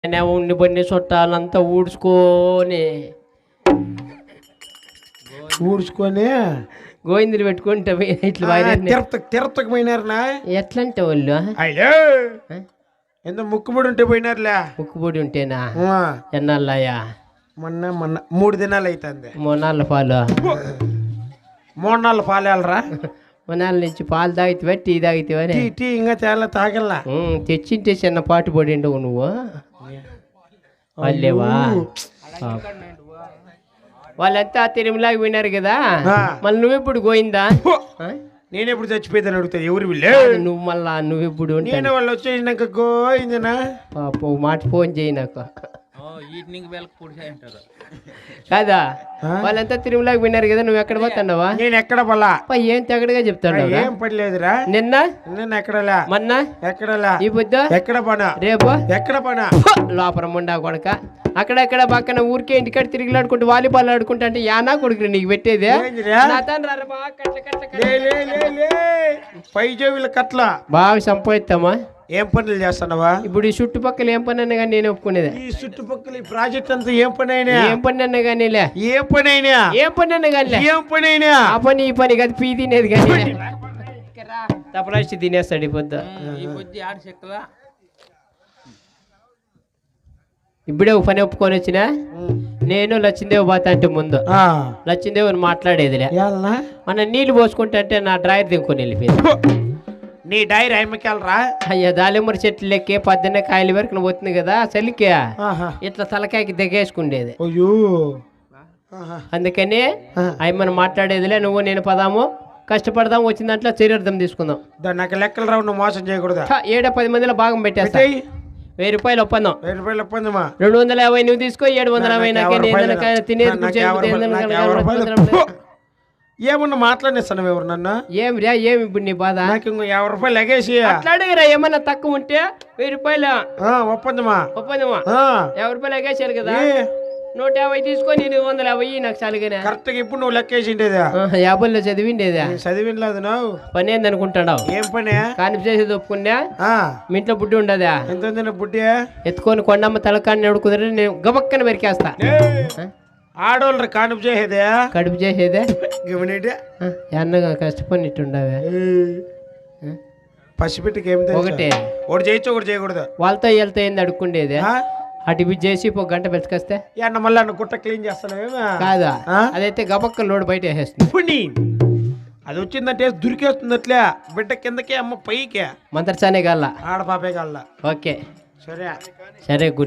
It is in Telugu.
ఉండి పని చుట్టాలంతా ఊడ్చుకొని గోవిందులు పెట్టుకుంటే ఇట్లా తిరుపతికి పోయినారనా? ఎట్లా అంటే వాళ్ళు ఎంత ముక్కుబడి ఉంటే పోయినారులే. ముక్కుబడి ఉంటేనా ఎన్నాళ్ళయ్యా? మొన్న 3 దినాలు అవుతుంది. 3 నాళ్ళ పాలు 3 నాళ్ళ పాలు వెళ్ళరా? 3 నాళ్ళ నుంచి పాలు తాగితే టీ తాగితే టీ ఇంకా చాలా తాగల్లా. తెచ్చింటే చిన్న పాటు పడిండవు నువ్వు. వాళ్ళేవా వాళ్ళంతా తిరుమలకి పోయినారు కదా, మళ్ళీ నువ్వెప్పుడు పోయిందా? నేనెప్పుడు చచ్చిపోయిందని అడుగుతాను. ఎవరు వీళ్ళే? నువ్వు మళ్ళా నువ్వెప్పుడు? నేను వాళ్ళు వచ్చేసినాక గోయిందనా పాప మాట ఫోన్ చేయి నాకు. కాదా వాళ్ళంతా తిరుమలకి పోయినారు కదా, నువ్వు ఎక్కడ పోతున్నావా? నేను ఎక్కడ పోలా. ఏం తెగడగా చెప్తాడు. ఏం పడలేదురా. నిన్న ఎక్కడలా, మొన్న ఎక్కడలా, ఈ పొద్దు ఎక్కడ పనా, రేపు ఎక్కడ పనా, లోపల ముండా కొడక అక్కడెక్కడ పక్కన ఊరికే ఇంటికాడ తిరిగిలాడుకుంటూ వాలీబాల్ ఆడుకుంటా అంటే యానా కొడుకు నీకు పెట్టేదే? పై జోవిల కట్ల బాగా సంపాదిస్తామా? ఏం పనులు చేస్తున్నావా ఇప్పుడు ఈ చుట్టుపక్కల ఏం పని అన్నా కానీ నేను ఒప్పుకునేది. ఈ చుట్టుపక్కల ఈ ప్రాజెక్ట్ అంతా ఏం పని అయినా, ఏం పని అన్నా కానీ ఏం పని అయినా, ఏం పని అన్నా కానీ ఏం పని అయినా ఆ పని ఈ పని కాదు, పీ తినేది కానీ తపలాచి తినేస్తాడు. ఈ పొద్దు ఇప్పుడే ఒక పని ఒప్పుకొని వచ్చినా. నేను లచ్చిందేవి పోతా అంటే ముందు లచ్చిందేవి మాట్లాడేదిలే, మన నీళ్లు పోసుకుంటా అంటే నా డ్రాయర్ దింకొని వెళ్ళిపోయింది. నీ డైరీ అమ్మకెళ్ళరా? అయ్యా దాలింబరి చెట్లు లెక్కే 18 కాయల వరకు పోతుంది కదా చలికే, ఇట్లా తలకాయకి దిగేసుకుండేది. అందుకని అయ్యమ్మని మాట్లాడేదిలే, నువ్వు నేను పదాము కష్టపడదాం, వచ్చిన దాంట్లో చర్యార్థం తీసుకుందాం. నాకు లెక్కలు రావు, నువ్వు మోసం చేయకూడదు. 7-10 మందిలో భాగం పెట్టేస్తా. 1000 రూపాయలు ఒప్పందం. 1000 రూపాయలు ఒప్పందమా? 250 నువ్వు తీసుకో, 750 తినేది. ఏమన్నా మాట్లాడేస్తాను ఎవరు నన్ను? ఏమిరా ఏమి ఇప్పుడు నీ బాధ? నాకు ఇంకో 50 రూపాయలు ఎగేసి అట్లాడేరా. ఏమన్నా తక్కువ ఉంటే 1000 రూపాయలు ఒప్పందమా? 50 రూపాయలు ఎగేసారు కదా, 150 తీసుకొని 250 నాకు చాలుగానే. కరెక్ట్ గా ఇప్పుడు నువ్వు లెక్కేసిండేదా? 50లో చదివిండేదా? చదివినలేదు. నువ్వు పని ఏంది అనుకుంటాడు? ఏం పని? కాని చేసేది ఒప్పుకున్నా. మీ ఇంట్లో బుడ్డి ఉండదా? ఎంత బుడ్డి ఎత్తుకొని కొండమ్మ తలకాన్ని కుదిరి నేను గబక్కన పెరికేస్తా. ఆడవాళ్ళు కానుపు చేసేదే, కడుపు చేసేదే అన్నగా కష్టపడినట్టుండవే. పసిపెట్టికి ఏం ఒకటి చేయొచ్చు, ఒకటి చేయకూడదు. వాళ్ళతో వీళ్ళతో ఏంది అడుక్కుండేది? అటు ఇవి చేసి 1 గంట పెట్టుకొస్తే మళ్ళీ గుట్ట క్లీన్ చేస్తాను కాదా? అదైతే గబక్క లోడ్ బయట వేసేస్తుంది. అది వచ్చిందంటే దురికేస్తుంది అట్లే, బిడ్డ కిందకే అమ్మ పైకే మంత్రచానే గల్లా ఆడపాపే గల్లా. ఓకే సరే సరే గురి.